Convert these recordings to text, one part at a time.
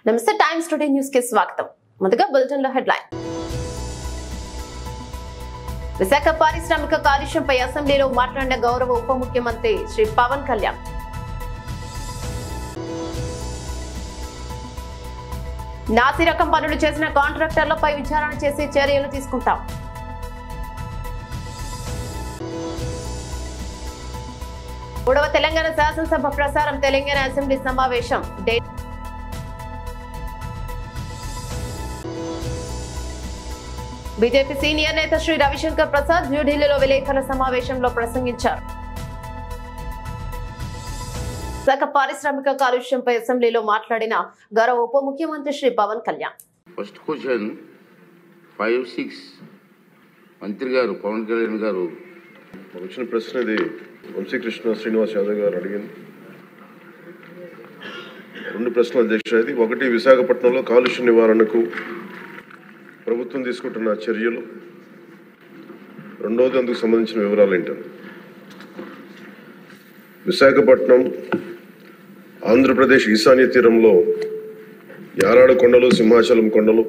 నమస్తే times today news కి స్వాగతం. ముందుగా బులెటిన్ లో హెడ్లైన్. విశాఖ పారిశ్రామిక కాలుష్యంపై అసెంబ్లీలో మాట్లాడిన గౌరవ ఉప ముఖ్యమంత్రి శ్రీ పవన్ కళ్యాణ్. నాసి రకం పనులు చేసిన కాంట్రాక్టర్లపై విచారణ చేసి చర్యలు తీసుకుంటాం. మూడవ తెలంగాణ శాసనసభ ప్రసారం తెలంగాణ అసెంబ్లీ సమావేశం బీజేపీ సీనియర్ నేత శ్రీ రవిశంకర్ ప్రసాద్ న్యూఢిల్లీలో విలేకరుల సమావేశంలో ప్రసంగించారు. విశాఖ పారిశ్రామిక కాలుష్యంపై అసెంబ్లీలో మాట్లాడిన గౌరవ ఉప ముఖ్యమంత్రి శ్రీ పవన్ కళ్యాణ్. ఫస్ట్ క్వశ్చన్ 5-6 మంత్రి గారు పవన్ కళ్యాణ్ గారు వచ్చిన ప్రశ్న ఇది వంశీకృష్ణ శ్రీనివాస్ యాదవ్ గారు అడిగింది. 2 ప్రశ్నలు అధ్యక్ష. ఇది ఒకటి, విశాఖపట్నంలో కాలుష్య నివారణకు ప్రభుత్వం తీసుకుంటున్న చర్యలు. రెండవది, అందుకు సంబంధించిన వివరాలు ఏంటంటే, విశాఖపట్నం ఆంధ్రప్రదేశ్ ఈశాన్య తీరంలో యారాడు కొండలు, సింహాచలం కొండలు,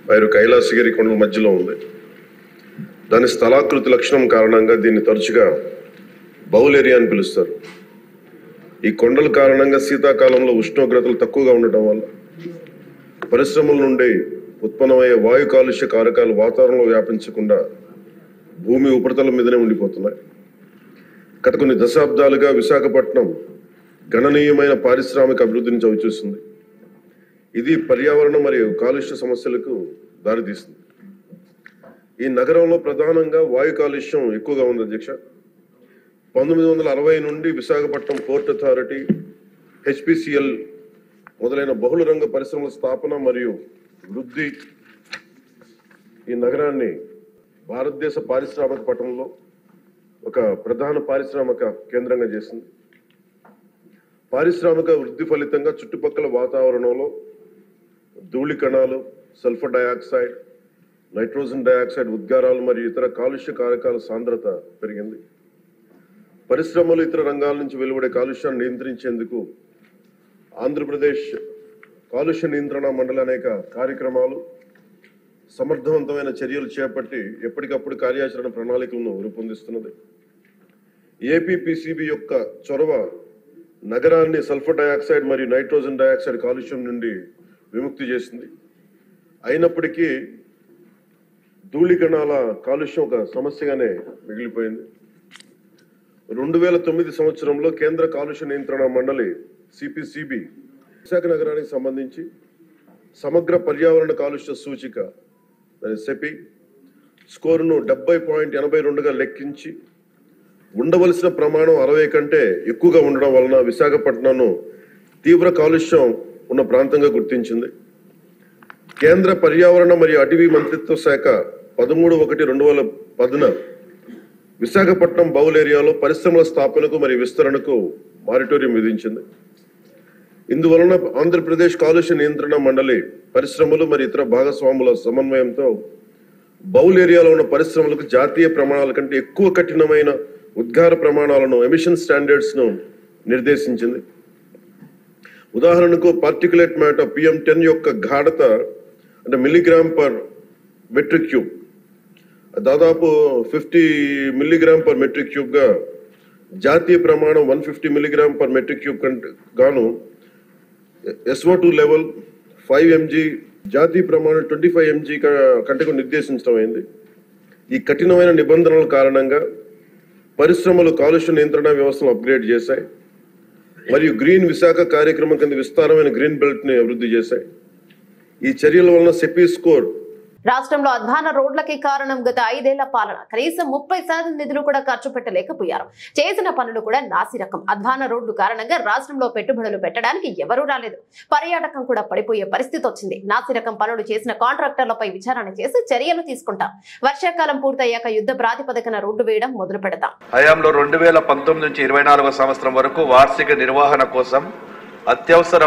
మరియు కైలాసగిరి కొండల మధ్యలో ఉంది. దాని స్థలాకృతి లక్షణం కారణంగా దీన్ని తరచుగా బౌల్ ఏరియా అని పిలుస్తారు. ఈ కొండల కారణంగా శీతాకాలంలో ఉష్ణోగ్రతలు తక్కువగా ఉండటం వల్ల పరిశ్రమల నుండి ఉత్పన్నమయ్యే వాయు కాలుష్య కారకాలు వాతావరణంలో వ్యాపించకుండా భూమి ఉపరితలం మీదనే ఉండిపోతున్నాయి. గత కొన్ని దశాబ్దాలుగా విశాఖపట్నం గణనీయమైన పారిశ్రామిక అభివృద్ధిని చవిచూస్తుంది. ఇది పర్యావరణ మరియు కాలుష్య సమస్యలకు దారితీస్తుంది. ఈ నగరంలో ప్రధానంగా వాయు కాలుష్యం ఎక్కువగా ఉంది అధ్యక్ష. 1960 నుండి విశాఖపట్నం పోర్ట్ అథారిటీ, HPCL మొదలైన బహుళ రంగ పరిశ్రమల స్థాపన మరియు వృద్ధి ఈ నగరాన్ని భారతదేశ పారిశ్రామిక పట్టణంలో ఒక ప్రధాన పారిశ్రామిక కేంద్రంగా చేసింది. పారిశ్రామిక వృద్ధి ఫలితంగా చుట్టుపక్కల వాతావరణంలో ధూళి కణాలు, సల్ఫర్ డయాక్సైడ్, నైట్రోజన్ డయాక్సైడ్ ఉద్గారాలు మరియు ఇతర కాలుష్య కారకాల సాంద్రత పెరిగింది. పరిశ్రమలు, ఇతర రంగాల నుంచి వెలువడే కాలుష్యాన్ని నియంత్రించేందుకు ఆంధ్రప్రదేశ్ కాలుష్య నియంత్రణ మండలి అనేక కార్యక్రమాలు, సమర్థవంతమైన చర్యలు చేపట్టి ఎప్పటికప్పుడు కార్యాచరణ ప్రణాళికలను రూపొందిస్తున్నది. ఏపీపీసీబీ యొక్క చొరవ నగరాన్ని సల్ఫర్ డయాక్సైడ్ మరియు నైట్రోజన్ డయాక్సైడ్ కాలుష్యం నుండి విముక్తి చేసింది. అయినప్పటికీ ధూళి కణాల కాలుష్యం ఒక సమస్యగానే మిగిలిపోయింది. 2009 సంవత్సరంలో కేంద్ర కాలుష్య నియంత్రణ మండలి CPCB విశాఖ నగరానికి సంబంధించి సమగ్ర పర్యావరణ కాలుష్య సూచిక సెపి స్కోరును 70.82గా లెక్కించి ఉండవలసిన ప్రమాణం 60 కంటే ఎక్కువగా ఉండడం వలన విశాఖపట్నంను తీవ్ర కాలుష్యం ఉన్న ప్రాంతంగా గుర్తించింది. కేంద్ర పర్యావరణ మరియు అటవీ మంత్రిత్వ శాఖ 13/1/2010 విశాఖపట్నం బౌల్ ఏరియాలో పరిశ్రమల స్థాపనకు మరియు విస్తరణకు మారిటోరియం విధించింది. ఇందువలన ఆంధ్రప్రదేశ్ కాలుష్య నియంత్రణ మండలి పరిశ్రమలు మరియు ఇతర భాగస్వాముల సమన్వయంతో బౌల్ ఏరియాలో ఉన్న పరిశ్రమలకు జాతీయ ప్రమాణాల కంటే ఎక్కువ కఠినమైన ఉద్గార ప్రమాణాలను, ఎమిషన్ స్టాండర్డ్స్ ను నిర్దేశించింది. ఉదాహరణకు పార్టికులేట్ మ్యాటర్ PM10 యొక్క గాఢత అంటే మిల్లీగ్రామ్ పర్ మెట్రిక్ క్యూబ్ దాదాపు 50 మిల్లీగ్రామ్ పర్ మెట్రిక్ క్యూబ్ గా జాతీయ ప్రమాణం 150 మిల్లీగ్రామ్ పర్ మెట్రిక్ క్యూబ్ గాను SO2 లెవెల్ 5 mg, జాతీయ ప్రమాణం 25 mg కంటే నిర్దేశించడం అయింది. ఈ కఠినమైన నిబంధనల కారణంగా పరిశ్రమలు కాలుష్య నియంత్రణ వ్యవస్థను అప్గ్రేడ్ చేశాయి మరియు గ్రీన్ విశాఖ కార్యక్రమం కింద విస్తారమైన గ్రీన్ బెల్ట్ ని అభివృద్ధి చేశాయి. ఈ చర్యల వలన సెపి స్కోర్ రాష్ట్రంలో అధ్వాన రోడ్లకి కారణం గత 5 ఏళ్ల పాలన. కనీసం 30% నిధులు కూడా ఖర్చు పెట్టలేకపోయారు. చేసిన పనులు కూడా నాసి రకం. అధ్వాన రోడ్లు కారణంగా రాష్ట్రంలో పెట్టుబడులు పెట్టడానికి ఎవరూ రాలేదు. పర్యాటకం కూడా పడిపోయే పరిస్థితి వచ్చింది. నాసి రకం పనులు చేసిన కాంట్రాక్టర్లపై విచారణ చేసి చర్యలు తీసుకుంటాం. వర్షాకాలం పూర్తయ్యాక యుద్ధ ప్రాతిపదికన రోడ్డు వేయడం మొదలు పెడతాం. హయాంలో 2019 నుంచి 24వ సంవత్సరం వరకు వార్షిక నిర్వహణ కోసం, అత్యవసర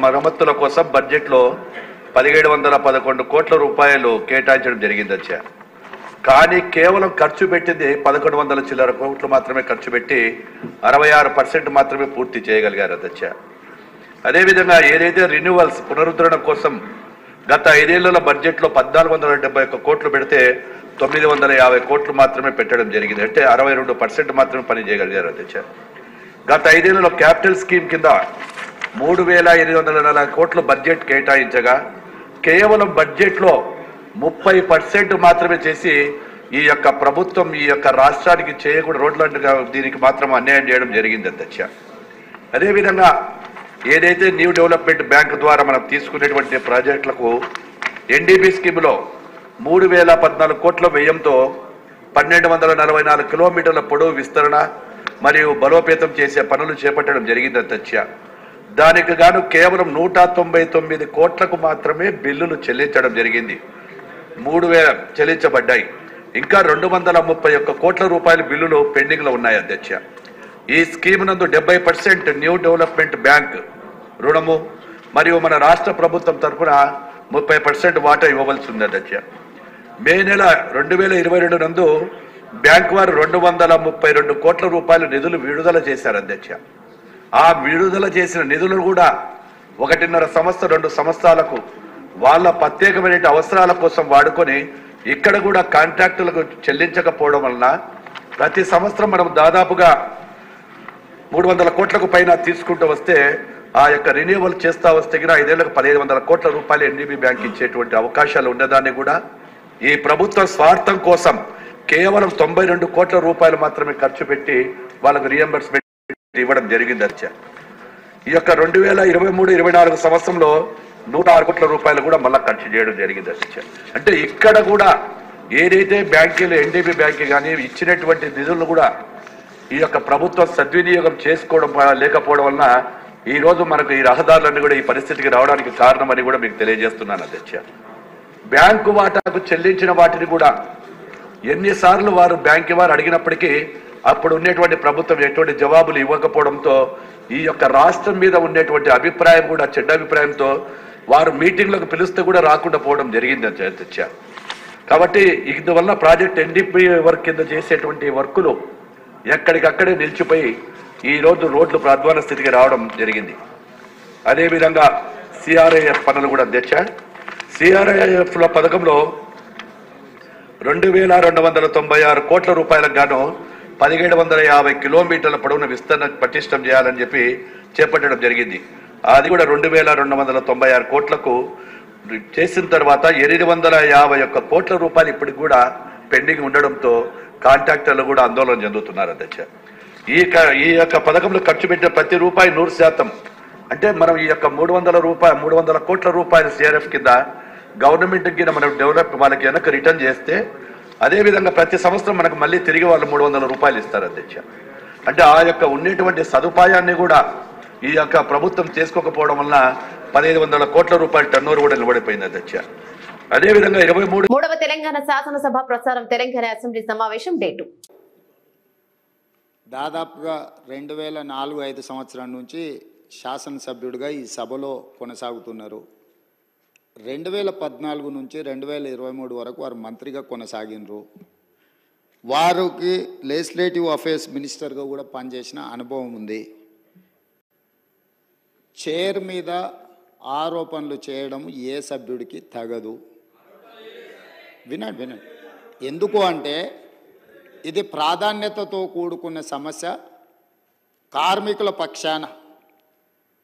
మరమ్మతుల కోసం బడ్జెట్లో 1711 కోట్ల రూపాయలు కేటాయించడం జరిగింది అధ్యక్ష. కానీ కేవలం ఖర్చు పెట్టింది 1100 చిల్లర కోట్లు మాత్రమే ఖర్చు పెట్టి 66% మాత్రమే పూర్తి చేయగలిగారు అధ్యక్ష. అదేవిధంగా ఏదైతే రెన్యువల్స్ పునరుద్ధరణ కోసం గత 5 ఏళ్ల బడ్జెట్లో 1471 కోట్లు పెడితే 950 కోట్లు మాత్రమే పెట్టడం జరిగింది. అంటే 62% మాత్రమే పని చేయగలిగారు అధ్యక్ష. గత 5 ఏళ్లలో క్యాపిటల్ స్కీమ్ కింద 3840 కోట్ల బడ్జెట్ కేటాయించగా కేవలం బడ్జెట్లో 30% మాత్రమే చేసి ఈ యొక్క ప్రభుత్వం ఈ యొక్క రాష్ట్రానికి చేయకూడదు రోడ్లంటగా దీనికి మాత్రం అన్యాయం చేయడం జరిగింది అధ్యక్ష. అదేవిధంగా ఏదైతే న్యూ డెవలప్మెంట్ బ్యాంక్ ద్వారా మనం తీసుకునేటువంటి ప్రాజెక్టులకు ఎన్డీబీ స్కీమ్లో 3014 కోట్ల వ్యయంతో 1244 కిలోమీటర్ల పొడవు విస్తరణ మరియు బలోపేతం చేసే పనులు చేపట్టడం జరిగింది అధ్యక్ష. దానికి గాను కేవలం 199 కోట్లకు మాత్రమే బిల్లులు చెల్లించడం జరిగింది. 3000 చెల్లించబడ్డాయి. ఇంకా 231 కోట్ల రూపాయల బిల్లులు పెండింగ్లో ఉన్నాయి అధ్యక్ష. ఈ స్కీమ్ నందు 70% న్యూ డెవలప్మెంట్ బ్యాంక్ రుణము మరియు మన రాష్ట్ర ప్రభుత్వం తరఫున 30% వాటా ఇవ్వవలసి ఉంది అధ్యక్ష. మే నెల 2022 నందు బ్యాంక్ వారు 232 కోట్ల రూపాయల నిధులు విడుదల చేశారు అధ్యక్ష. ఆ విడుదల చేసిన నిధులను కూడా 1.5 సంవత్సరం 2 సంవత్సరాలకు వాళ్ళ ప్రత్యేకమైన అవసరాల కోసం వాడుకొని ఇక్కడ కూడా కాంట్రాక్టులకు చెల్లించకపోవడం వలన ప్రతి సంవత్సరం మనం దాదాపుగా 300 కోట్లకు పైన తీసుకుంటూ వస్తే ఆ యొక్క రెన్యూవల్ చేస్తా వస్తే కూడా 5 ఏళ్లకు 1500 కోట్ల రూపాయలు ఎన్డీబీ బ్యాంక్ ఇచ్చేటువంటి అవకాశాలు ఉన్నదాన్ని కూడా ఈ ప్రభుత్వ స్వార్థం కోసం కేవలం 92 కోట్ల రూపాయలు మాత్రమే ఖర్చు పెట్టి వాళ్ళకు రియంబర్స్మెంట్ ఇవ్వడం జరిగింది అధ్యక్ష. ఈ యొక్క 2023-24 సంవత్సరంలో 106 కోట్ల రూపాయలు కూడా మళ్ళీ ఖర్చు చేయడం జరిగింది అధ్యక్ష. అంటే ఇక్కడ కూడా ఏదైతే బ్యాంకులు ఎన్డీబీ బ్యాంకు కానీ ఇచ్చినటువంటి నిధులను కూడా ఈ యొక్క ప్రభుత్వం సద్వినియోగం చేసుకోవడం లేకపోవడం వలన ఈ రోజు మనకు ఈ రహదారులన్నీ కూడా ఈ పరిస్థితికి రావడానికి కారణమని కూడా మీకు తెలియజేస్తున్నాను అధ్యక్ష. బ్యాంకు వాటాకు చెల్లించిన వాటిని కూడా ఎన్నిసార్లు వారు బ్యాంకు వారు అడిగినప్పటికీ అప్పుడు ఉన్నటువంటి ప్రభుత్వం ఎటువంటి జవాబులు ఇవ్వకపోవడంతో ఈ యొక్క రాష్ట్రం మీద ఉండేటువంటి అభిప్రాయం కూడా చెడ్డ అభిప్రాయంతో వారు మీటింగ్లకు పిలిస్తే కూడా రాకుండా పోవడం జరిగింది అధ్యక్ష. కాబట్టి ఇందువల్ల ప్రాజెక్ట్ ఎన్డీపీ వర్క్ కింద చేసేటువంటి వర్కులు ఎక్కడికక్కడే నిలిచిపోయి ఈ రోజు రోడ్లు అధ్వాన స్థితికి రావడం జరిగింది. అదేవిధంగా సిఆర్ఐఎఫ్ పనులు కూడా అధ్యక్ష. సిఆర్ఐఎఫ్ల పథకంలో 2296 కోట్ల రూపాయలకు గాను 1750 కిలోమీటర్ల పొడవున విస్తరణ పటిష్టం చేయాలని చెప్పి చేపట్టడం జరిగింది. అది కూడా 2296 కోట్లకు చేసిన తర్వాత 851 కోట్ల రూపాయలు ఇప్పటికి కూడా పెండింగ్ ఉండడంతో కాంట్రాక్టర్లు కూడా ఆందోళన చెందుతున్నారు అధ్యక్ష. ఈ యొక్క పథకంలో ఖర్చు పెట్టిన ప్రతి రూపాయి 100%, అంటే మనం ఈ యొక్క 300 కోట్ల రూపాయల సిఆర్ఎఫ్ కింద గవర్నమెంట్ కింద మనం డెవలప్ వాళ్ళకి వెనక్కి రిటర్న్ చేస్తే అదేవిధంగా ప్రతి సంవత్సరం మనకు మళ్ళీ తిరిగి వాళ్ళు 300 రూపాయలు ఇస్తారు అధ్యక్ష. అంటే ఆ యొక్క ఉన్నటువంటి సదుపాయాన్ని కూడా ఈ యొక్క ప్రభుత్వం చేసుకోకపోవడం వలన 1500 కోట్ల రూపాయల టర్నోవర్ కూడా నిలబడిపోయింది అధ్యక్ష. అదేవిధంగా 3వ తెలంగాణ శాసనసభ ప్రసారం తెలంగాణ అసెంబ్లీ సమావేశం డే 2 దాదాపుగా 2004-05 సంవత్సరం నుంచి శాసనసభ్యుడిగా ఈ సభలో కొనసాగుతున్నారు. 2014 నుంచి 2023 వరకు వారు మంత్రిగా కొనసాగినరు. వారికి లెజిస్లేటివ్ అఫేర్స్ మినిస్టర్గా కూడా పనిచేసిన అనుభవం ఉంది. చైర్ మీద ఆరోపణలు చేయడం ఏ సభ్యుడికి తగదు. వినండి. ఎందుకు అంటే ఇది ప్రాధాన్యతతో కూడుకున్న సమస్య. కార్మికుల పక్షాన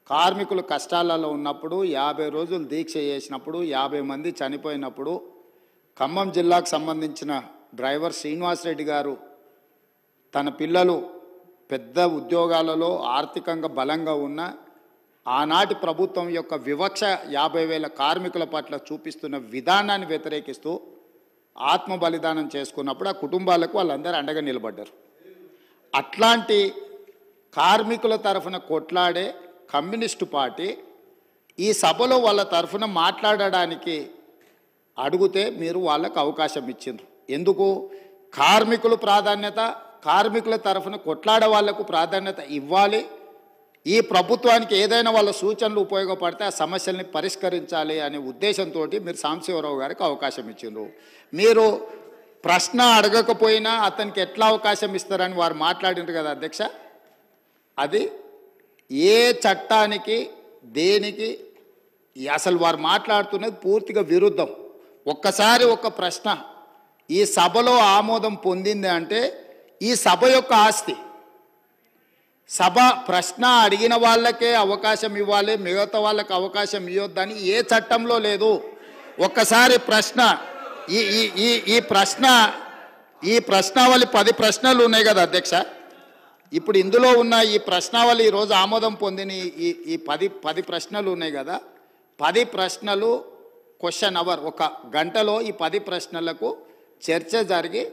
కార్మికులు కష్టాలలో ఉన్నప్పుడు 50 రోజులు దీక్ష చేసినప్పుడు 50 మంది చనిపోయినప్పుడు ఖమ్మం జిల్లాకు సంబంధించిన డ్రైవర్ శ్రీనివాసరెడ్డి గారు తన పిల్లలు పెద్ద ఉద్యోగాలలో ఆర్థికంగా బలంగా ఉన్న ఆనాటి ప్రభుత్వం యొక్క వివక్ష 50,000 కార్మికుల పట్ల చూపిస్తున్న విధానాన్ని వ్యతిరేకిస్తూ ఆత్మ బలిదానం చేసుకున్నప్పుడు ఆ కుటుంబాలకు వాళ్ళందరూ అండగా నిలబడ్డారు. అట్లాంటి కార్మికుల తరఫున కొట్లాడే కమ్యూనిస్టు పార్టీ ఈ సభలో వాళ్ళ తరఫున మాట్లాడడానికి అడిగితే మీరు వాళ్ళకు అవకాశం ఇచ్చిండ్రు. ఎందుకు? కార్మికులు ప్రాధాన్యత, కార్మికుల తరఫున కొట్లాడే వాళ్లకు ప్రాధాన్యత ఇవ్వాలి. ఈ ప్రభుత్వానికి ఏదైనా వాళ్ళ సూచనలు ఉపయోగపడితే ఆ సమస్యల్ని పరిష్కరించాలి అనే ఉద్దేశంతో మీరు సాంబశివరావు గారికి అవకాశం ఇచ్చిండ్రు. మీరు ప్రశ్న అడగకపోయినా అతనికి ఎట్లా అవకాశం ఇస్తారని వారు మాట్లాడిండ్రు కదా అధ్యక్ష. అది ఏ చట్టానికి దేనికి అసలు వారు మాట్లాడుతున్నది పూర్తిగా విరుద్ధం. ఒక్కసారి ఒక ప్రశ్న ఈ సభలో ఆమోదం పొందింది అంటే ఈ సభ యొక్క ఆస్తి. సభ ప్రశ్న అడిగిన వాళ్ళకే అవకాశం ఇవ్వాలి, మిగతా వాళ్ళకి అవకాశం ఇవ్వద్దని ఏ చట్టంలో లేదు. ఒక్కసారి ప్రశ్న ఈ ఈ ఈ ఈ ప్రశ్న ఈ ప్రశ్నావళి 10 ప్రశ్నలు ఉన్నాయి కదా అధ్యక్ష. ఇప్పుడు ఇందులో ఉన్న ఈ ప్రశ్నావళి ఈరోజు ఆమోదం పొందిన ఈ 10 ప్రశ్నలు ఉన్నాయి కదా. 10 ప్రశ్నలు క్వశ్చన్ అవర్, 1 గంటలో ఈ 10 ప్రశ్నలకు చర్చ జరిగి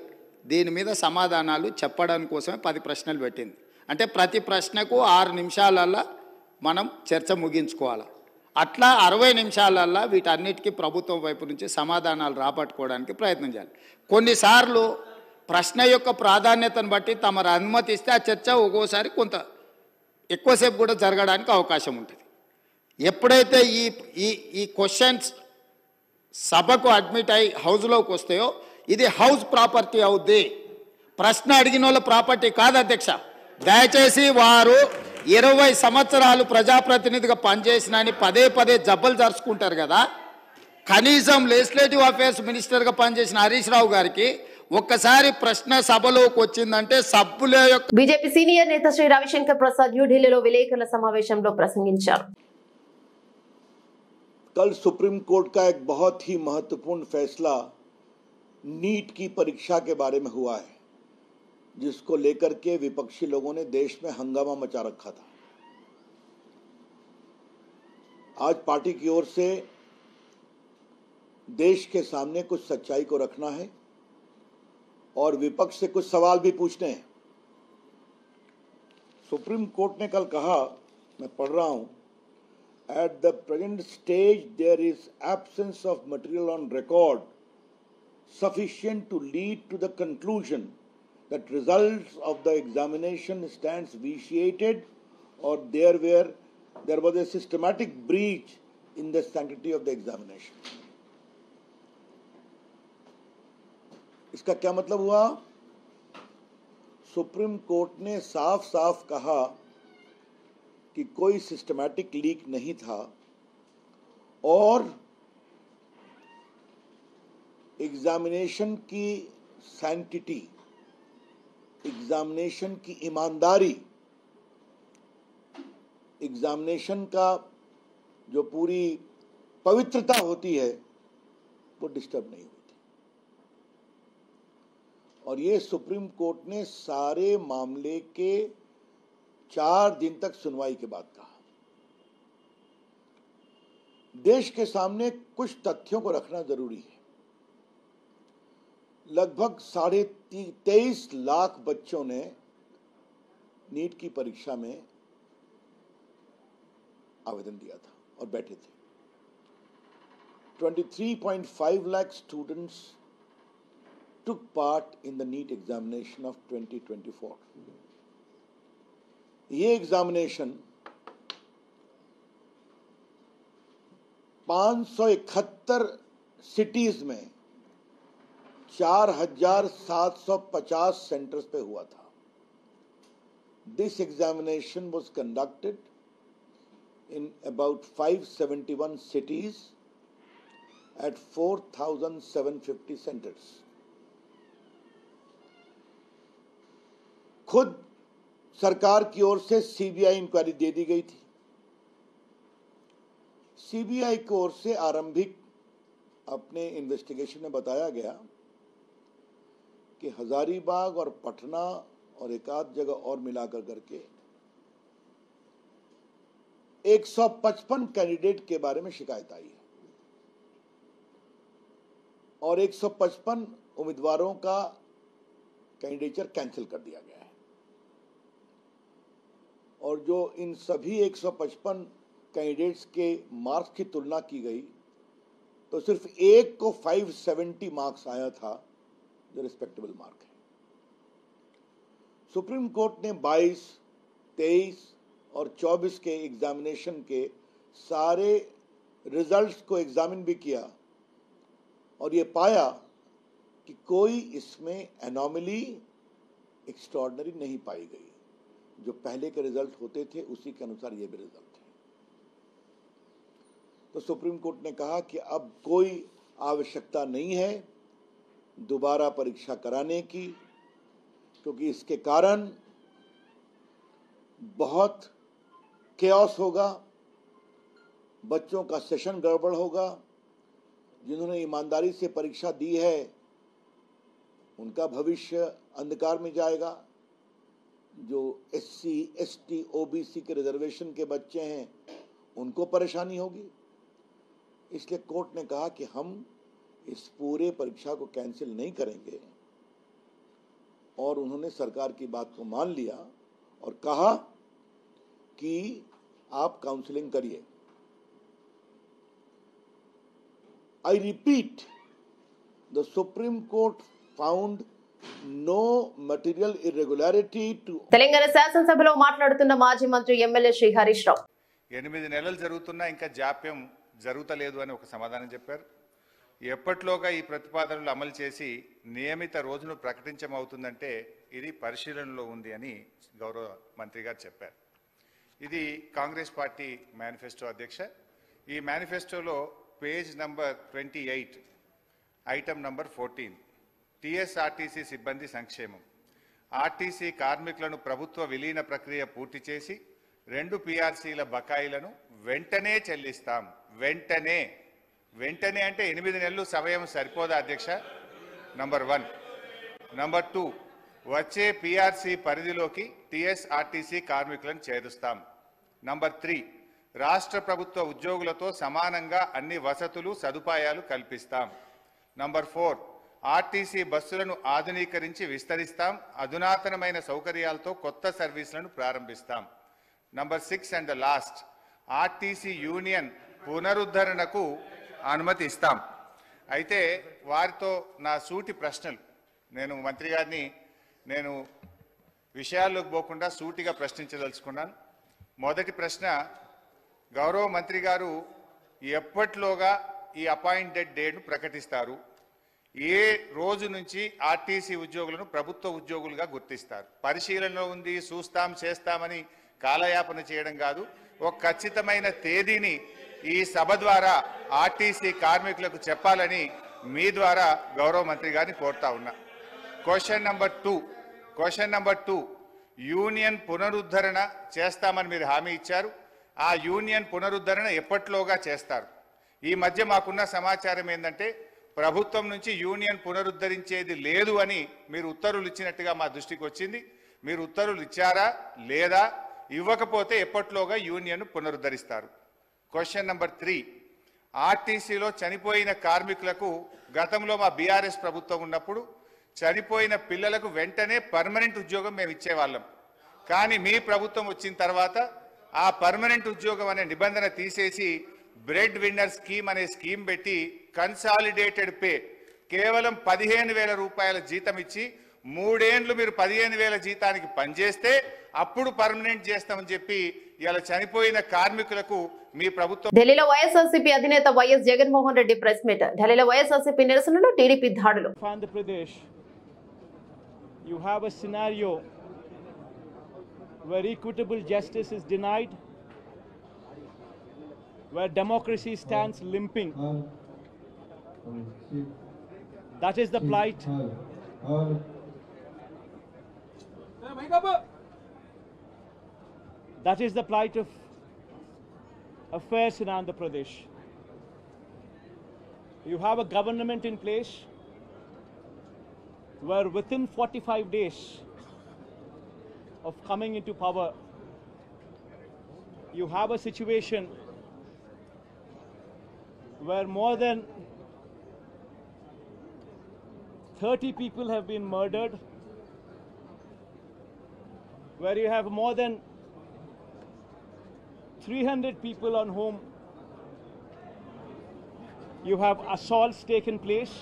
దీని మీద సమాధానాలు చెప్పడానికి కోసమే 10 ప్రశ్నలు పెట్టింది. అంటే ప్రతి ప్రశ్నకు 6 నిమిషాలల్లో మనం చర్చ ముగించుకోవాలి. అట్లా 60 నిమిషాలల్లో వీటన్నిటికీ ప్రభుత్వం వైపు నుంచి సమాధానాలు రాబట్టుకోవడానికి ప్రయత్నం చేయాలి. కొన్నిసార్లు ప్రశ్న యొక్క ప్రాధాన్యతను బట్టి తమరు అనుమతిస్తే ఆ చర్చ ఒక్కోసారి కొంత ఎక్కువసేపు కూడా జరగడానికి అవకాశం ఉంటుంది. ఎప్పుడైతే ఈ ఈ ఈ క్వశ్చన్స్ సభకు అడ్మిట్ అయి హౌస్లోకి వస్తాయో ఇది హౌస్ ప్రాపర్టీ అవుద్ది, ప్రశ్న అడిగిన వాళ్ళ ప్రాపర్టీ కాదు అధ్యక్ష. దయచేసి వారు 20 సంవత్సరాలు ప్రజాప్రతినిధిగా పనిచేసినని పదే జబ్బలు జరుచుకుంటారు కదా. కనీసం లెజిస్లేటివ్ అఫేర్స్ మినిస్టర్గా పనిచేసిన హరీష్ రావు గారికి ఒక్కసారి ప్రశ్న సభలోకి వచ్చిందంటే సభ్యుల యొక్క. బీజేపీ సీనియర్ నేత శ్రీ రవిశంకర్ ప్రసాద్ న్యూఢిల్లీలో విలేకరుల సమావేశంలో ప్రసంగించారు. कल सुप्रीम कोर्ट का एक बहुत ही महत्वपूर्ण फैसला नीट की परीक्षा के बारे में हुआ है, जिसको लेकर के विपक्षी लोगों ने देश में हंगामा मचा रखा था. आज पार्टी की ओर से देश के सामने कुछ सच्चाई को रखना है और विपक्ष से कुछ सवाल भी पूछने हैं. सुप्रीम कोर्ट ने कल कहा, मैं पढ़ रहा हूं, at the present stage there is absence of material on record sufficient to lead to the conclusion that results of the examination stands vitiated or there was a systematic breach in the sanctity of the examination. इसका क्या मतलब हुआ? Supreme court ने साफ साफ कहा कि कोई सिस्टमैटिक लीक नहीं था और एग्जामिनेशन की सैंक्टिटी, एग्जामिनेशन की ईमानदारी, एग्जामिनेशन का जो पूरी पवित्रता होती है वो डिस्टर्ब नहीं हुई थी. और ये सुप्रीम कोर्ट ने सारे मामले के 4 दिन तक सुनवाई के बाद कहा. देश के सामने कुछ तथ्यों को रखना जरूरी है. लगभग 23.5 लाख बच्चों ने नीट की परीक्षा में आवेदन दिया था और बैठे थे. 23.5 lakh students took part in the NEET examination of 2024. ये एग्जामिनेशन 571 सिटीज में 4750 सेंटर्स पे हुआ था. This examination was conducted in about 571 cities at 4750 centers. खुद सरकार की ओर से सीबीआई इंक्वायरी दे दी गई थी. सीबीआई की ओर से आरंभिक अपने इन्वेस्टिगेशन में बताया गया कि हजारीबाग और पटना और एक आध जगह और मिलाकर करके 155 कैंडिडेट के बारे में शिकायत आई है और 155 उम्मीदवारों का कैंडिडेचर कैंसिल कर दिया गया है. और जो इन सभी 155 कैंडिडेट्स के मार्क्स की तुलना की गई तो सिर्फ एक को 570 मार्क्स आया था, जो रिस्पेक्टेबल मार्क है. सुप्रीम कोर्ट ने 22, 23 और 24 के एग्जामिनेशन के सारे रिजल्ट्स को एग्जामिन भी किया और ये पाया कि कोई इसमें एनोमली एक्स्ट्राऑर्डिनरी नहीं पाई गई. जो पहले के रिजल्ट होते थे उसी के अनुसार ये भी रिजल्ट है. तो सुप्रीम कोर्ट ने कहा कि अब कोई आवश्यकता नहीं है दोबारा परीक्षा कराने की, क्योंकि इसके कारण बहुत केओस होगा, बच्चों का सेशन गड़बड़ होगा। जिन्होंने ईमानदारी से परीक्षा दी है उनका भविष्य अंधकार में जाएगा। जो SC, ST, OBC के रिजर्वेशन के बच्चे हैं उनको परेशानी होगी। इसलिए कोर्ट ने कहा कि हम इस पूरे परीक्षा को कैंसिल नहीं करेंगे, और उन्होंने सरकार की बात को मान लिया और कहा कि आप काउंसलिंग करिए। I repeat, the Supreme Court found no material irregularity to. Telangana శాసనసభలో మాట్లాడుతున్న మాజీ మంత్రి ఎమ్మెల్యే శ్రీ హరీష్ రావు 8 నెలలు జరుగుతున్నా ఇంకా జాప్యం జరుగుతలేదు అని ఒక సమాధానం చెప్పారు. ఎప్పట్లోగా ఈ ప్రతిపాదనలు అమలు చేసి నియమిత రోజును ప్రకటించమవుతుందంటే ఇది పరిశీలనలో ఉంది అని గౌరవ మంత్రి గారు చెప్పారు. ఇది కాంగ్రెస్ పార్టీ మేనిఫెస్టో అధ్యక్ష. ఈ మేనిఫెస్టోలో page number 28 item number 14 TSRTC సిబ్బంది సంక్షేమం. ఆర్టీసీ కార్మికులను ప్రభుత్వ విలీన ప్రక్రియ పూర్తి చేసి 2 PRCల బకాయిలను వెంటనే చెల్లిస్తాం. వెంటనే అంటే 8 నెలలు సమయం సరిపోదా అధ్యక్ష? నంబర్ 1. నంబర్ 2, వచ్చే PRC పరిధిలోకి టీఎస్ఆర్టీసీ కార్మికులను చేరుస్తాం. నంబర్ 3, రాష్ట్ర ప్రభుత్వ ఉద్యోగులతో సమానంగా అన్ని వసతులు సదుపాయాలు కల్పిస్తాం. నంబర్ 4, ఆర్టీసీ బస్సులను ఆధునీకరించి విస్తరిస్తాం. అధునాతనమైన సౌకర్యాలతో కొత్త సర్వీసులను ప్రారంభిస్తాం. Number 6 and the last, RTC union పునరుద్ధరణకు అనుమతి ఇస్తాం. అయితే వారితో నా సూటి ప్రశ్నలు, నేను మంత్రి గారిని విషయాల్లోకి పోకుండా సూటిగా ప్రశ్నించదలుచుకున్నాను. మొదటి ప్రశ్న, గౌరవ మంత్రి గారు ఎప్పట్లోగా ఈ అపాయింటెడ్ డేట్ను ప్రకటిస్తారు? ఏ రోజు నుంచి ఆర్టీసీ ఉద్యోగులను ప్రభుత్వ ఉద్యోగులుగా గుర్తిస్తారు? పరిశీలనలో ఉంది, చూస్తాం చేస్తామని కాలయాపన చేయడం కాదు. ఒక ఖచ్చితమైన తేదీని ఈ సభ ద్వారా ఆర్టీసీ కార్మికులకు చెప్పాలని మీ ద్వారా గౌరవ మంత్రి గారిని కోరుతా ఉన్నా. క్వశ్చన్ నెంబర్ 2, యూనియన్ పునరుద్ధరణ చేస్తామని మీరు హామీ ఇచ్చారు. ఆ యూనియన్ పునరుద్ధరణ ఎప్పట్లోగా చేస్తారు? ఈ మధ్య మాకున్న సమాచారం ఏంటంటే ప్రభుత్వం నుంచి యూనియన్ పునరుద్ధరించేది లేదు అని మీరు ఉత్తర్వులు ఇచ్చినట్టుగా మా దృష్టికి వచ్చింది. మీరు ఉత్తర్వులు ఇచ్చారా లేదా? ఇవ్వకపోతే ఎప్పట్లోగా యూనియన్ పునరుద్ధరిస్తారు? క్వశ్చన్ నెంబర్ 3, ఆర్టీసీలో చనిపోయిన కార్మికులకు గతంలో మా బీఆర్ఎస్ ప్రభుత్వం ఉన్నప్పుడు చనిపోయిన పిల్లలకు వెంటనే పర్మనెంట్ ఉద్యోగం మేము ఇచ్చేవాళ్ళం. కానీ మీ ప్రభుత్వం వచ్చిన తర్వాత ఆ పర్మనెంట్ ఉద్యోగం అనే నిబంధన తీసేసి బ్రెడ్ విన్నర్ స్కీమ్ అనే స్కీమ్ పెట్టి కన్సాలిడేటెడ్ పే కేవలం 15,000 రూపాయల జీతం ఇచ్చి 3 ఏళ్లు మీరు 15,000 జీతానికి పనిచేస్తే అప్పుడు పర్మనెంట్ చేస్తామని చెప్పి ఇలా చనిపోయిన కార్మికులకు మీ ప్రభుత్వం. ఢిల్లీలో వైఎస్ఆర్సీపీ అధినేత YS Jaganmohan Reddy press meet. ఢిల్లీలో వైఎస్ఆర్సీపీ నిరసనలు, టీడీపీ దాడులు. Andhra Pradesh, you have a scenario where equitable justice is denied, where democracy stands limping. That is the plight. That is the plight of affairs in Andhra Pradesh. You have a government in place where within 45 days of coming into power, you have a situation where more than 30 people have been murdered, where you have more than 300 people on whom you have assaults taken place,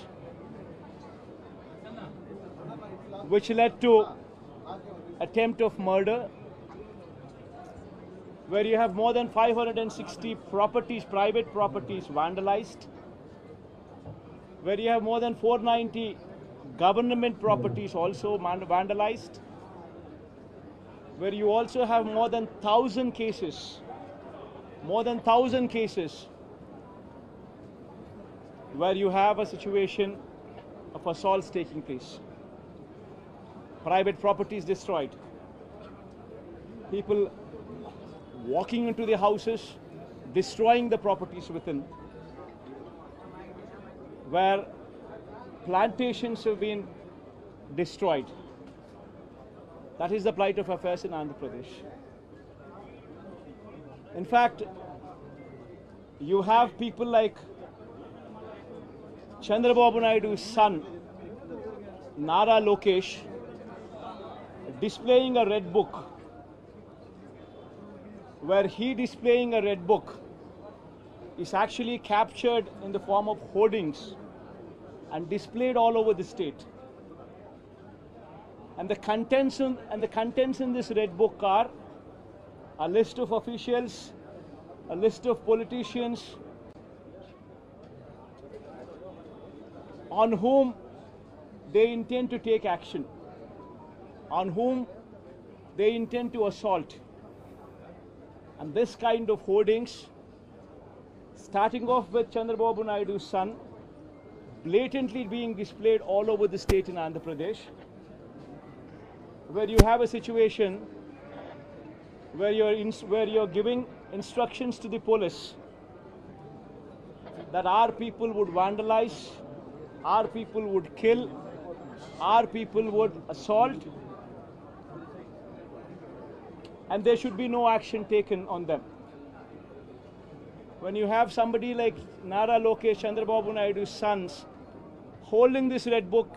which led to attempt of murder, where you have more than 560 properties, private properties vandalized, where you have more than 490 government properties also vandalized, where you also have more than 1,000 cases where you have a situation of assaults taking place, private properties destroyed, people walking into the houses, destroying the properties within, where plantations have been destroyed. That is the plight of affairs in Andhra Pradesh. In fact, you have people like Chandrababu Naidu's son, Nara Lokesh, displaying a red book, where he displaying a red book is actually captured in the form of hoardings and displayed all over the state. And the contents in this red book are a list of officials, a list of politicians on whom they intend to take action, on whom they intend to assault. And this kind of hoardings, starting off with Chandrababu Naidu's son, blatantly being displayed all over the state in Andhra Pradesh, where you have a situation where you're giving instructions to the police that our people would vandalize, our people would kill, our people would assault, and there should be no action taken on them. When you have somebody like Nara Lokesh, Chandrababu Naidu's sons, holding this red book,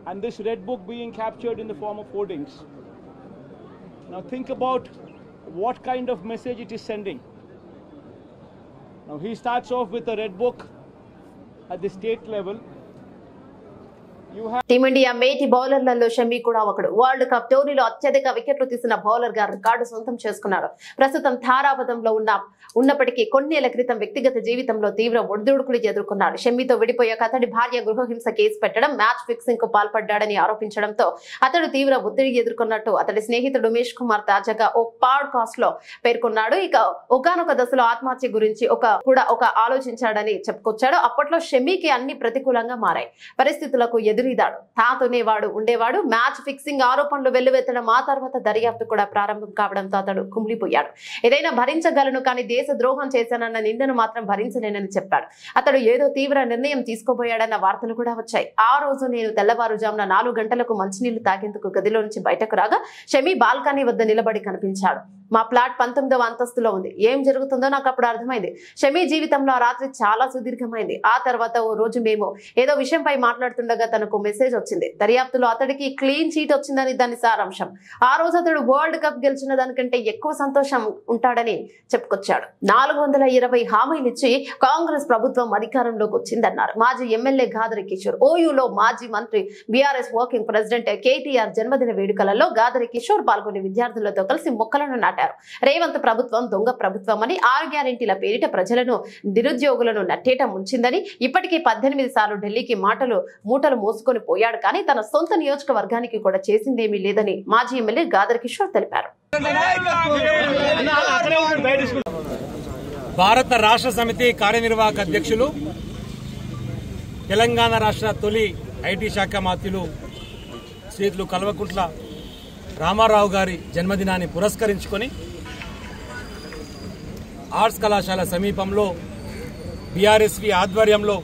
and this red book being captured in the form of hoardings. Now think about what kind of message it is sending. Now he starts off with a red book at the state level. Team India మేటి బౌలర్లలో షమి కూడా ఒకడు. World cup టోర్నీలో అత్యధిక వికెట్లు తీసిన bowler గా record సొంతం చేసుకున్నాడు. ప్రస్తుతం తారాపథంలో ఉన్నప్పటికీ కొన్నేళ్ల క్రితం వ్యక్తిగత జీవితంలో తీవ్ర ఒడిదుడుకులు ఎదుర్కొన్నాడు. షమితో విడిపోయాక అతడి భార్య గృహహింస కేసు పెట్టడం, మ్యాచ్ ఫిక్సింగ్ కు పాల్పడ్డాడని ఆరోపించడంతో అతడు తీవ్ర ఒత్తిడి ఎదుర్కొన్నట్టు అతడి స్నేహితుడు ఉమేష్ కుమార్ తాజాగా ఓ పాడ్కాస్ట్ లో పేర్కొన్నాడు. ఇక ఒకానొక దశలో ఆత్మహత్య గురించి ఒక ఆలోచించాడని చెప్పుకొచ్చాడు. అప్పట్లో షమికి అన్ని ప్రతికూలంగా మారాయి. పరిస్థితులకు ఎదురీదాడు. తాతోనే వాడు ఉండేవాడు. మ్యాచ్ ఫిక్సింగ్ ఆరోపణలు వెల్లువెత్తడం, ఆ తర్వాత దర్యాప్తు కూడా ప్రారంభం కావడంతో అతడు కుమిలిపోయాడు. ఏదైనా భరించగలను కానీ దేశ ద్రోహం చేశానన్న నిందను మాత్రం భరించలేనని చెప్పాడు. అతడు ఏదో తీవ్ర నిర్ణయం తీసుకోబోయాడన్న వార్తలు కూడా వచ్చాయి. ఆ రోజు నేను తెల్లవారుజామున 4 గంటలకు మంచినీళ్లు తాగేందుకు గదిలో నుంచి బయటకు రాగా షమి బాల్కనీ వద్ద నిలబడి కనిపించాడు. మా ఫ్లాట్ 19వ అంతస్తులో ఉంది. ఏం జరుగుతుందో నాకు అప్పుడు అర్థమైంది. షమి జీవితంలో ఆ రాత్రి చాలా సుదీర్ఘమైంది. ఆ తర్వాత ఓ రోజు మేము ఏదో విషయంపై మాట్లాడుతుండగా తనకు మెసేజ్ వచ్చింది. దర్యాప్తులో అతడికి క్లీన్ చీట్ వచ్చిందని దాని సారాంశం. ఆ రోజు అతడు వరల్డ్ కప్ గెలిచిన దానికంటే ఎక్కువ సంతోషం ఉంటాడని చెప్పుకొచ్చాడు. 420 హామీలు ఇచ్చి కాంగ్రెస్ ప్రభుత్వం అధికారంలోకి వచ్చిందన్నారు. మాజీ ఎమ్మెల్యే గాదరి కిషోర్. ఓయూలో మాజీ మంత్రి బీఆర్ఎస్ వర్కింగ్ ప్రెసిడెంట్ కేటీఆర్ జన్మదిన వేడుకలలో గాదరి కిషోర్ పాల్గొని విద్యార్థులతో కలిసి మొక్కలను నాటారు. రేవంత్ ప్రభుత్వం దొంగ ప్రభుత్వం అని, 6 గ్యారెంటీల పేరిట ప్రజలను, నిరుద్యోగులను నట్టేట ముంచిందని, ఇప్పటికీ 18 సార్లు ఢిల్లీకి మూటలు మోసుకొని పోయాడు కానీ తన సొంత నియోజకవర్గానికి కూడా చేసిందేమీ లేదని మాజీ ఎమ్మెల్యే గాదర్ కిషోర్ తెలిపారు. భారత రాష్ట్ర సమితి కార్యనిర్వాహక అధ్యక్షులు, తెలంగాణ రాష్ట్ర తొలి ఐటీ శాఖ మంత్రులు శ్రీతులు కల్వకుంట్ల రామారావు గారి జన్మదినాన్ని పురస్కరించుకొని ఆర్ట్స్ కళాశాల సమీపంలో బీఆర్ఎస్వి ఆధ్వర్యంలో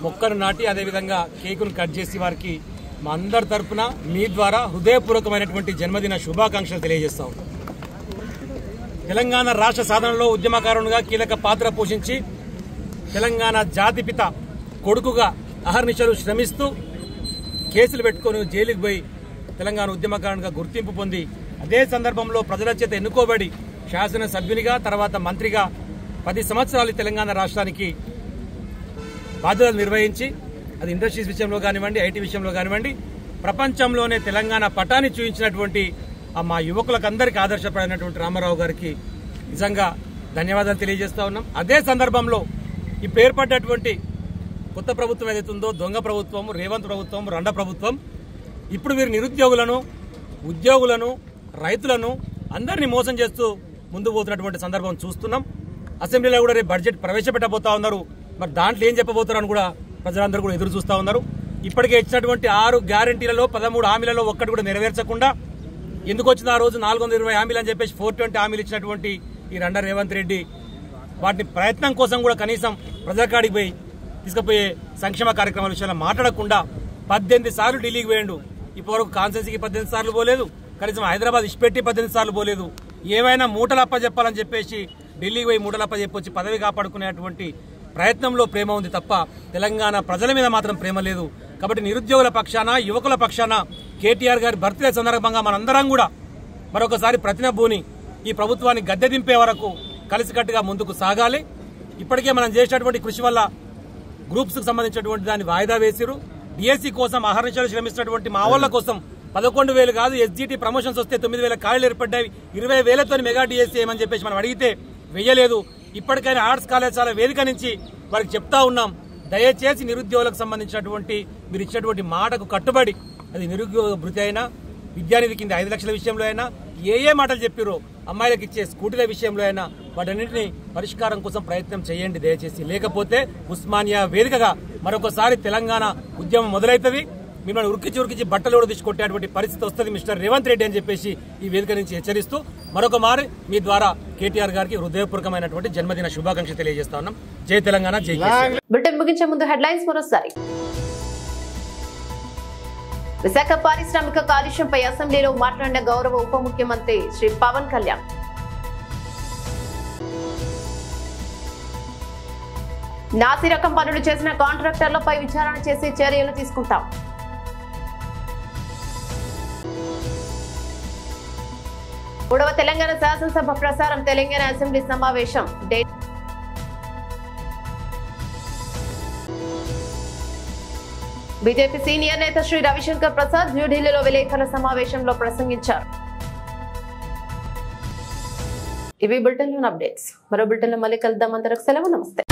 మొక్కను నాటి అదేవిధంగా కేకును కట్ చేసి వారికి మా అందరి తరఫున మీ ద్వారా హృదయపూర్వకమైనటువంటి జన్మదిన శుభాకాంక్షలు తెలియజేస్తాం. తెలంగాణ రాష్ట్ర సాధనలో ఉద్యమకారునిగా కీలక పాత్ర పోషించి తెలంగాణ జాతిపిత కొడుకుగా అహర్నిశలు శ్రమిస్తూ కేసులు పెట్టుకొని జైలుకు పోయి తెలంగాణ ఉద్యమకారునిగా గుర్తింపు పొంది అదే సందర్భంలో ప్రజల చేత ఎన్నుకోబడి శాసనసభ్యునిగా తర్వాత మంత్రిగా 10 సంవత్సరాలు తెలంగాణ రాష్ట్రానికి బాధ్యతలు నిర్వహించి అది ఇండస్ట్రీస్ విషయంలో కానివ్వండి, ఐటీ విషయంలో కానివ్వండి, ప్రపంచంలోనే తెలంగాణ పటాన్ని చూపించినటువంటి మా యువకులకందరికీ ఆదర్శపడినటువంటి రామారావు గారికి నిజంగా ధన్యవాదాలు తెలియజేస్తా ఉన్నాం. అదే సందర్భంలో ఇప్పుడు ఏర్పడ్డటువంటి కొత్త ప్రభుత్వం ఏదైతుందో దొంగ ప్రభుత్వం, రేవంత్ ప్రభుత్వం, రండ ప్రభుత్వం, ఇప్పుడు వీరు నిరుద్యోగులను, ఉద్యోగులను, రైతులను అందరినీ మోసం చేస్తూ ముందుకు పోతున్నటువంటి సందర్భం చూస్తున్నాం. అసెంబ్లీలో కూడా రేపు బడ్జెట్ ప్రవేశపెట్టబోతా ఉన్నారు. మరి దాంట్లో ఏం చెప్పబోతారని కూడా ప్రజలందరూ కూడా ఎదురు చూస్తూ ఉన్నారు. ఇప్పటికే ఇచ్చినటువంటి 6 గ్యారంటీలలో 13 హామీలలో ఒక్కటి కూడా నెరవేర్చకుండా ఎందుకు వచ్చింది ఆ రోజు 420 హామీలు అని చెప్పేసి 420 హామీలు ఇచ్చినటువంటి ఈ రండా రేవంత్ రెడ్డి వాటిని ప్రయత్నం కోసం కూడా కనీసం ప్రజాకాడికి పోయి తీసుకుపోయే సంక్షేమ కార్యక్రమాల విషయంలో మాట్లాడకుండా 18 సార్లు ఢిల్లీకి పోయిండు. ఇప్పటివరకు కాన్స్టిట్యూన్సీకి 18 సార్లు పోలేదు, కనీసం హైదరాబాద్ ఇష్పెట్టి 18 సార్లు పోలేదు. ఏమైనా మూటలప్ప చెప్పాలని చెప్పేసి ఢిల్లీకి పోయి మూటలప్ప చెప్పొచ్చి పదవి కాపాడుకునేటువంటి ప్రయత్నంలో ప్రేమ ఉంది తప్ప తెలంగాణ ప్రజల మీద మాత్రం ప్రేమ లేదు. కాబట్టి నిరుద్యోగుల పక్షాన, యువకుల పక్షాన కేటీఆర్ గారి బర్త్డే సందర్భంగా మనందరం కూడా మరొకసారి ప్రతినబూని ఈ ప్రభుత్వాన్ని గద్దె దింపే వరకు కలిసికట్టుగా ముందుకు సాగాలి. ఇప్పటికే మనం చేసినటువంటి కృషి వల్ల గ్రూప్స్ కు సంబంధించినటువంటి దాన్ని వాయిదా వేసిరు. డిఎస్సీ కోసం అహర్నిశలు శ్రమిస్తున్నటువంటి మా వాళ్ళ కోసం 11,000 కాదు, ఎస్జిటి ప్రమోషన్స్ వస్తే 9,000 ఖాళీలు ఏర్పడ్డాయి. 20,000తో మెగా డిఎస్సీ ఏమని చెప్పేసి మనం అడిగితే వెయ్యలేదు. ఇప్పటికైనా ఆర్ట్స్ కళాశాల వేదిక నుంచి వారికి చెప్తా ఉన్నాం, దయచేసి నిరుద్యోగులకు సంబంధించినటువంటి మీరు ఇచ్చినటువంటి మాటకు కట్టుబడి, అది నిరుద్యోగ భృతి అయినా, విద్యానిధి కింద 5 లక్షల విషయంలో అయినా, ఏ మాటలు చెప్పారో అమ్మాయిలకు ఇచ్చే స్కూటీల విషయంలో అయినా వాటన్నింటినీ పరిష్కారం కోసం ప్రయత్నం చేయండి దయచేసి. లేకపోతే ఉస్మానియా వేదికగా మరొకసారి తెలంగాణ ఉద్యమం మొదలవుతుంది. మిమ్మల్ని ఉరికిచి బట్టలు కూడా తీసుకొట్టేటువంటి పరిస్థితి వస్తుంది మిస్టర్ రేవంత్ రెడ్డి అని చెప్పేసి ఈ వేదిక నుంచి హెచ్చరిస్తూ మరొక మారి మీ ద్వారా కేటీఆర్ గారికి హృదయపూర్వకమైనటువంటి జన్మదిన శుభాకాంక్షలు తెలియజేస్తా ఉన్నాం. జై తెలంగాణ, జై కేసీఆర్. బులెటిన్ ముగించే ముందు హెడ్లైన్స్ మరోసారి. విశాఖ పారిశ్రామిక కాలుష్యంపై అసెంబ్లీలో మాట్లాడిన గౌరవ ఉప ముఖ్యమంత్రి శ్రీ పవన్ కళ్యాణ్. నాసి రకం పనులు చేసిన కాంట్రాక్టర్లపై విచారణ చేసి చర్యలు తీసుకుంటాం. మూడవ తెలంగాణ శాసనసభ ప్రసారం తెలంగాణ అసెంబ్లీ సమావేశం బీజేపీ సీనియర్ నేత శ్రీ రవిశంకర్ ప్రసాద్ న్యూఢిల్లీలో విలేకరుల సమావేశంలో ప్రసంగించారు. ఇవి బులెటిన్ అప్డేట్స్. మరో బులెటిన్ లో మళ్ళీ కలుద్దాం. అందరికి సెలవు, నమస్తే.